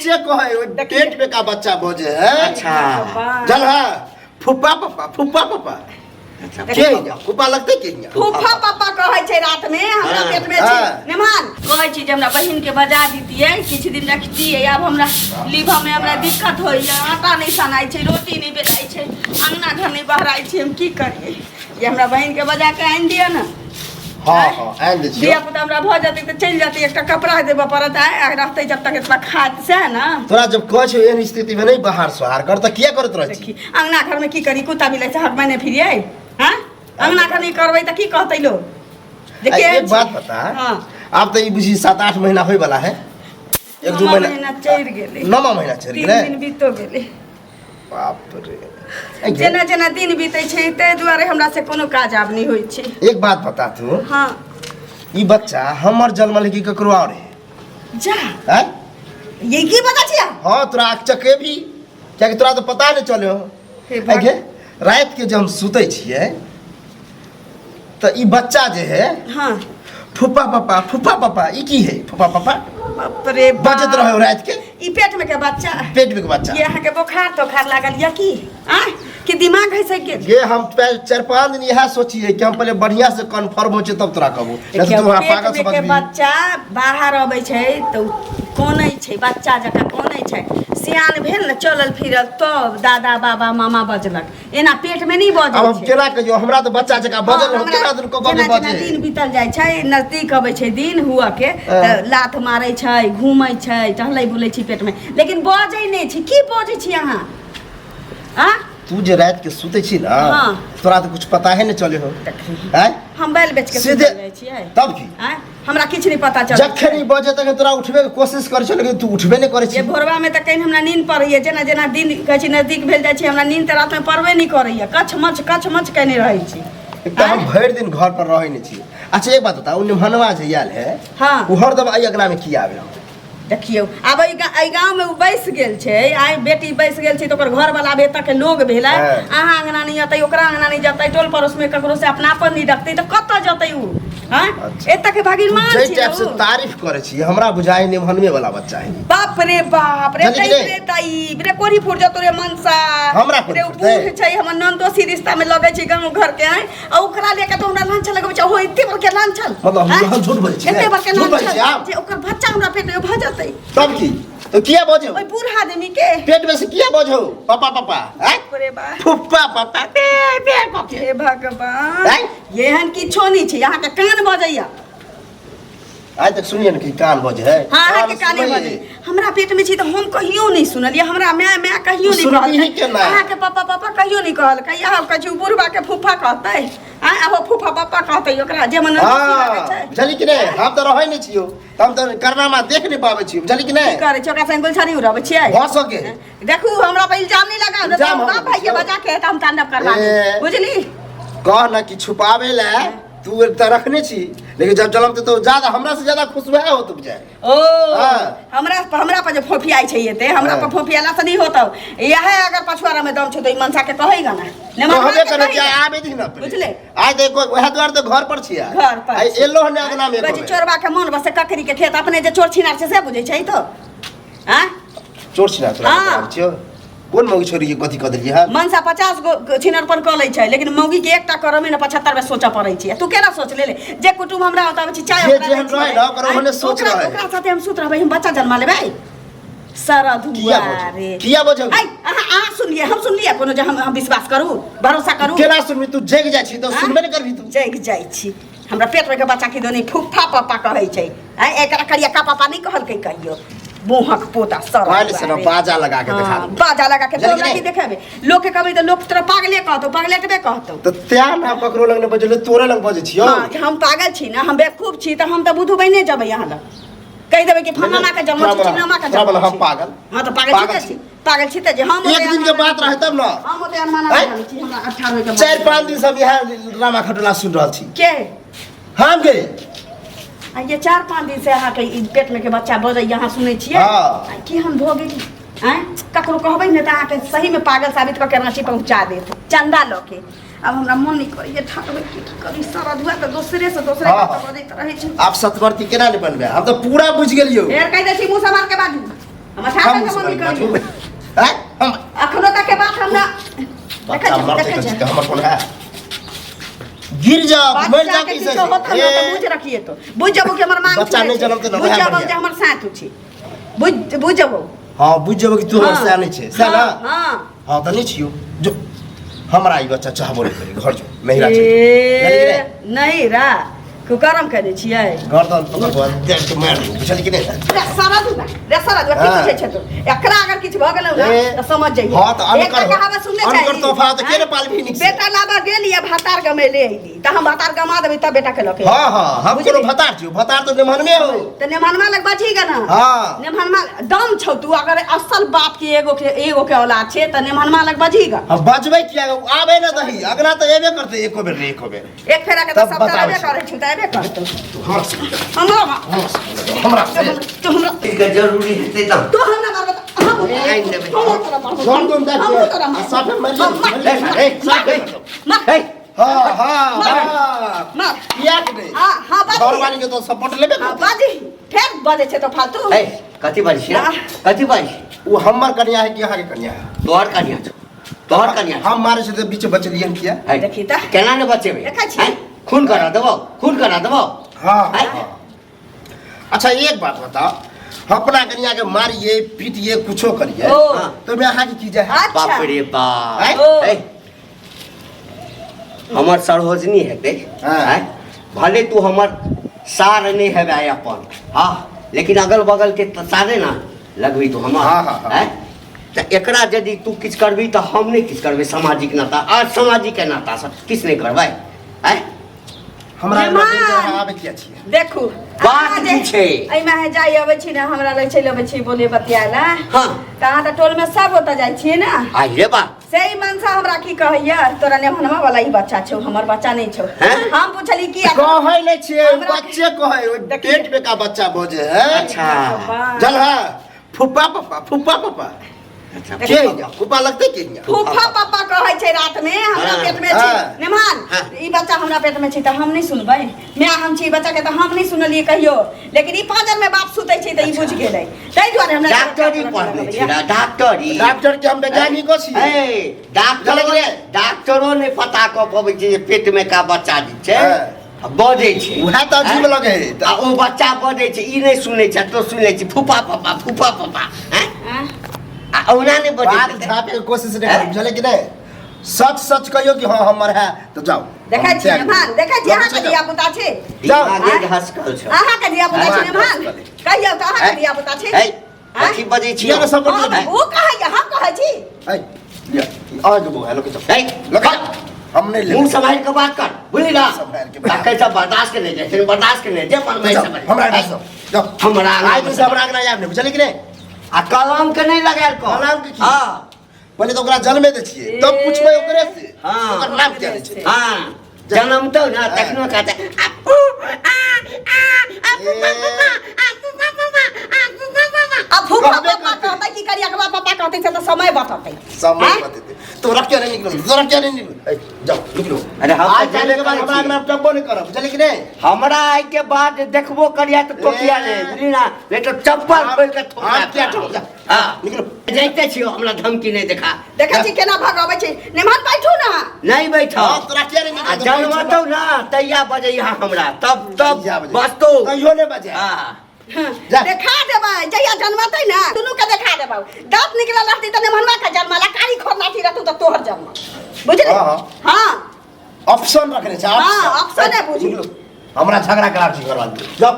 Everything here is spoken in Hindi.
बच्चे को है पेट में का बच्चा बोझे है। अच्छा चल हाँ फुप्पा पापा के फुप्पा लगते के फुफ्फा पापा कहै छै रात में हमरा पेट में छै मेहमान कहै छी जे हमरा बहिन के बजा दीतिए किछ दिन रखतिए अब हमरा लीवा में हमरा दिक्कत होइए आटा नहीं सनाई छै रोटी नहीं बेलाइ छै अंगना घर नहीं बहराई छै हम की करिए ये हमरा बहिन के बजा के आइन दियो ना। हाँ आइन दे छियो दिया पुता हमरा भ जाते त चल जाते एकटा कपड़ा देबा पड़त है रहते जब तक इतना खात से ना तोरा जब कह छै एहन स्थिति में नहीं बाहर सोहार कर त किया करत रह छी अंगना घर में की करी कुत्ता बिलाई से हट महीने फिरिए हां अंगना घर नहीं करबै त की कहतै लोग देखिए एक बात बता हां अब तो ये बुझी 7-8 महीना होय वाला है 1-2 महीना चढ़ गेले 9 महीना चढ़ गेले 3 दिन बीतो गेले बाप रे जेना जेना दिन बीते छै ते दुआरे हमरा से कोनो काज आब नहीं होय छै। एक बात बता तू हां ई बच्चा हमर जन्म लेके ककरो और है जा हैं ये की पता छिया हां तोरा चके भी क्या कि तोरा तो पता नहीं चले हो आगे रात के जब हम सुते छिए तो ई बच्चा जे है हां फुप्पा पापा ई की है फुप्पा पापा बाप रे बजत रहे रात के ई पेट में के बच्चा के बच्चा ये अहाँ के बुखार तो खार लागल या की आ कि दिमाग है से के ये हम 4-5 दिन यह सोचिए कि हम पहले बढ़िया से कंफर्म हो तब तोरा कहबो नहीं तो तू पागल समझ के बच्चा बाहर आबै छै तो कोनै छै बच्चा जका कोनै छै सियान भेल न चलल फिरल तब दादा बाबा मामा बजलक एना पेट में नहीं बजै छै। अब हम केना कहियो हमरा तो बच्चा जका बजल हम केना दिन को बजे बजे दिन बीतल जाय छै नजदीक आबै छै दिन हुआ के त लात मारै छै घूमै छै टहलै बुलै छै पेट में लेकिन बजै नहीं छै की बजै छी अहाँ आ तू जे रात के सुते छी ना तोरा तो कुछ पता है न चले हो हैं हम बैल बेच के सुते जाय छियै तब की हैं हमरा किछ नहीं पता चल जखन ई बजे तक तोरा उठबे के कोशिश करै छ लेकिन तू उठबे नहीं करै छी ये भोरवा में त कहीं हमरा नींद पड़ैए जेना जेना दिन कहै छी नजदीक भेल जाय छै हमरा नींद त रात में पड़बे नहीं करैए कछ मच कहने रहै छी एकदम हम भर दिन घर पर रहै नहीं छी। अच्छा एक बात बता उ निमहनवा जे आयल है हां उ हरदम आई अगना में की आवे देखियो अब आई गांव में बैस गेल छै आई बेटी बैस गेल छै तो ओकर घर वाला बेटा के लोग भेलै अहाँ अंगना नहीं जतै ओकरा अंगना नहीं जतै टोल पड़ोस में ककरो से अपनापन नहीं रखतै तो कत जतै उ हां एतक के भगवान छै जे टाइप से तारीफ करे छी हमरा बुझाई निमहनवे वाला बच्चा है बाप रे ताई रे कोरी फुट जतो रे मनसा हमरा रे बूढ़ छै हमर नंदोसी रिश्ता में लगे छै गांव घर के है आ ओकरा लेके तो हमरा लांछा लगबै छै हो एते बड़ के लांछल मतलब हम झूठ बोलै छी एते बड़ के लांछल जे ओकर बच्चा हमरा पेट में भ जतै तब की तो किया बोझो ओय बूढ़ा आदमी के पेट में से किया बोझो पापा हैं अरे बा फुप्पा पापा बे हे भगवान एहन किछो नहीं छै यहाँ के कान बजैया आज तक सुनिए न कि कान बजे है हां के कान बजे हमरा पेट में छी त हम कहियो नहीं सुनलिए हमरा मैं कहियो नहीं कहल अहाँ के पापा कहियो नहीं कहल कहिया हम कछु बुढ़वा के फुफा कहतै आ अब फुफा पापा कहतै ओकरा जे मन लागे छै बुझली कि नहीं हम तो रहै नहीं छियो हम तो करनामा देख नहीं पाबै छी बुझली कि नहीं करे छै ओकरा संग गुलछरी उड़ाबै छियै भ सके देखू हमरा पे इल्जाम नहीं लगा बाप भाई के बजा के हम तांडव करवा बुझली कह ना कि छुपावे ला तू त रखने छी लेकिन जब जलम तो ज्यादा हमरा से ज्यादा खुश हुआ हो तो बुझाए ओ हमरा पर जो फोफियाई छै एते हमरा पर फोफियाला से नहीं होतो यह अगर पछुआरा में दम छै तो ई मनसा के कहेगा ना कहबे करे कि आबे दी ना बुझले आज देखो वह द्वार तो घर पर छिया घर पर आई एलो ने अगना में बची चोरबा के मन बस ककरी के खेत अपने जे चोर छिनार छै से बुझै छै तो हां चोर छिनार तोरा छियो कोन मौगी छोरी के कथि क देलिए हां मनसा 50 गो छिनरपन क लै छै लेकिन मौगी के एकटा करमे न 75 में सोचा पड़ै छै तू केना सोच ले जे कुटुम हमरा बताबै छी चाय जे हम रहे ना ओकरा ओने सोच रहे ओकरा साथे हम सुत रहबै हम बच्चा जन्मा लेबै सारा दुआरे किया बजौ आ सुनिए हम सुनलिए कोनो जे हम विश्वास करू भरोसा करू केना सुनबी तू जग जाइ छी तो सुनबे न करबी तू जग जाइ छी हमरा पेट में के बच्चा के दोनी फुफा पापा कहै छै आ एकरा करिया का पापा नहीं कहल के कहियो मोहक पोता काल से बाजा लगा के दिखा बाजा लगा के तोरा की देखाबे लोग के कहबे त लोग तोरा पागले कहतो पागलेटबे कहतो त त्या ना ककरो लग ने बजले तोरे लग बजे छियो हां हम पागल छी ना हम बेवकूफ छी त हम त बुधु बने जबै यहां लग कह देबे कि फलाना के जन्म छी चिन्नमा के जन्म हम पागल हां त पागल छी त जे हम एक दिन के बात रहे तब ना हम ओते अनुमान जानी छी हमरा 18 के 4-5 दिन सब यहां रामा खटोला सुन रहल छी के हम गए आ ये 4-5 दिन से अहाँ के पेट में के बच्चा बजे यहाँ सुनै छियै कि हम भ गेली हैं ककरो कहबै न त अहाँ के सही में पागल साबित क के रांची पहुंचा देत चंदा ल के अब हमरा मन नहीं करैए ठाकबै की करी सारा दुआ त दूसरे से दूसरे के बजैत रहै छै आप सतवर्ती केना नहीं बनबे हम तो पूरा बुझ गेलियो फेर कह दै छी मुंह समार के बाजू हम साथ में मम्मी कहलियो हैं हम अखनो तक के बात हमरा बच्चा मरते के हमर कोन है गिर जा मर जा कैसे बुझ रखिए तो बुझ जाबो कि हमर मांग बच्चा नहीं जन्म तो बुझ जाबो जे हमर साथ छी बुझ जाबो हां बुझ जाबो कि तू हमर से नहीं छे से ना हां हां त नहीं छियो जो हमरा ई बच्चा चाहबो नहीं करे घर जो नहिरा छै नहीं रा कुकरम करे छियै गर्दन पकड़ को देख के मार दू बुझली कि नहीं रे सारा दू की पूछे छ तू एकरा अगर किछ भ गेलौ ना त समझ जाइए हां त अनकर कहावत सुनने चाहिए अनकर तोहफा त के ने पालभी निक बेटा लाबा गेलिए भातार गमे ले आइली त हम भातार गमा देबै त बेटा के लके हां हां हम कोनो भतार छियो भतार तो नेमन में हो त नेमनमा लग बचीगा ना हां नेमनमा दम छौ तू अगर असल बाप के एगो के औलाद छे त नेमनमा लग बचीगा हम बचबै किया आबे ना दही अगला त एबे करते एको बेर नहीं एको बेर एक फेरा के त सब करबे करे छु त एबे करतो हमरा के जरूरी है त तो हमरा बाबा हम आई ने जोन तुम देख साफे मर ए साफे मार हां हां मार किया के नहीं हां बाजी घर वाली के तो सपोर्ट लेबे हां बाजी फेर बजे छे तो फालतू ए कथि बारिश कथि बारिश वो हमर कन्या है कि यहाँ के कन्या है तोहर कन्या छ तोहर कन्या हम मारे से बीच बचलियन किया देखी त केना ने बचेबे देखा छी खून करा देबो हाँ अच्छा एक बात बताओ अपना कन्या के मारिए पीटिए कुछो करिए तो मैं यहाँ की कीजिए बाप रे बाप हमर सरहोजनी हेते भले तू हमर सार नहीं हेबे अपन हाँ लेकिन अगल बगल के सारे ना लगबी तू हमर है तो एकरा यदि तू किछ करबी तो हम नहीं किछ करबे सामाजिक नाता और सामाजिक के नाता से किछ नहीं करबै है हमरा आबे किया छिए देखू बात की छै एई में जाई अबै छी ना हमरा लग चल अबै छी बोले बतियाला हां त अहाँ त टोल में सब होता जाई छी ना आई रे बा सही मनसा हमरा की कहैया तोरा ने भनवा वाला ई बच्चा छौ हमर बच्चा नहीं छौ हम पूछली की कहै ले छिए बच्चे कहै पेट में का बच्चा बोझे है अच्छा चल है फुप्पा पापा अच्छा के फुप्पा लगते के फुप्पा पापा कहै छै रात में हमरा पेट में छी नेमान ई बच्चा हमरा पेट में छी त हम नहीं सुनबै मैं हम छी बच्चा के त हम नहीं सुनलिए कहियो लेकिन ई पाजर में बाप सुतै छै त ई बुझ गेलै तै दुआरे हमरा डॉक्टरी पढ़ने छी डॉक्टर के हम वैज्ञानिक छी ए डॉक्टरो ने पता क पबै छै पेट में का बच्चा छै बजे छै उहे त अजीब लगे आ ओ बच्चा बजे छै ई नहीं सुनै छै तो सुन ले छी फुफा पापा हैं आ ओना ने बजे बात झापे के कोशिश नहीं कर बुझले कि नहीं सच कहियो कि हां हमर है तो जाओ देखै छी नेमान देखै छी अहाँ के दिया पुता छै जाओ आगे घसकल छ अहाँ के दिया पुता छै नेमान कहियो त अहाँ के दिया पुता छै ए कथि बजे छी ये सब ओ कहै हम कहै छी ए ये आज वो हेलो के ए लगा हम नहीं ले मुंह संभाल के बात कर बुझली ना कैसा बर्दाश्त के नहीं जे बर्दाश्त के नहीं जे मन में सब हमरा जाओ हमरा आज तो सब राग ना याद नहीं बुझले कि नहीं आ कलम के नहीं लगायल को कलम के हां पहले तो ओकरा जन्मे दे छिए तब पूछबै ओकरे से हां ओकर नाम क्या छै हां जन्म तो ना तखनो कहते अब फुफा पापा कहता की करिया के पापा कहते से तो समय बताते तोरा क्या नहीं निकल जाओ निकलो अरे हम आज जाने के बाद हमरा नाम टब्बो नहीं करब बुझले कि नहीं हमरा आई के बाद देखबो करिया तो टोकिया नहीं बुझली ना नहीं तो चप्पल खोल के ठोका क्या ठोक जा हां निकलो जाइते छियो हमरा धमकी नहीं देखा देखै छी केना भगाबै छै नेमान बैठू ना नहीं बैठो तोरा क्या नहीं निकल जन्मतो ना तैया बजे यहाँ हमरा तब बस तो कहियो नहीं बजे हां देखा देबै जहिया जन्मतै ना दुनू के देखा देबै दांत निकलल रहतै त नेमनवा के जन्मला कारी खोरनाथी रहतौ त तोहर जन्म बुझली हां ऑप्शन रखने छै हां ऑप्शन है बुझी हमरा झगड़ा करा छी करवा दे जब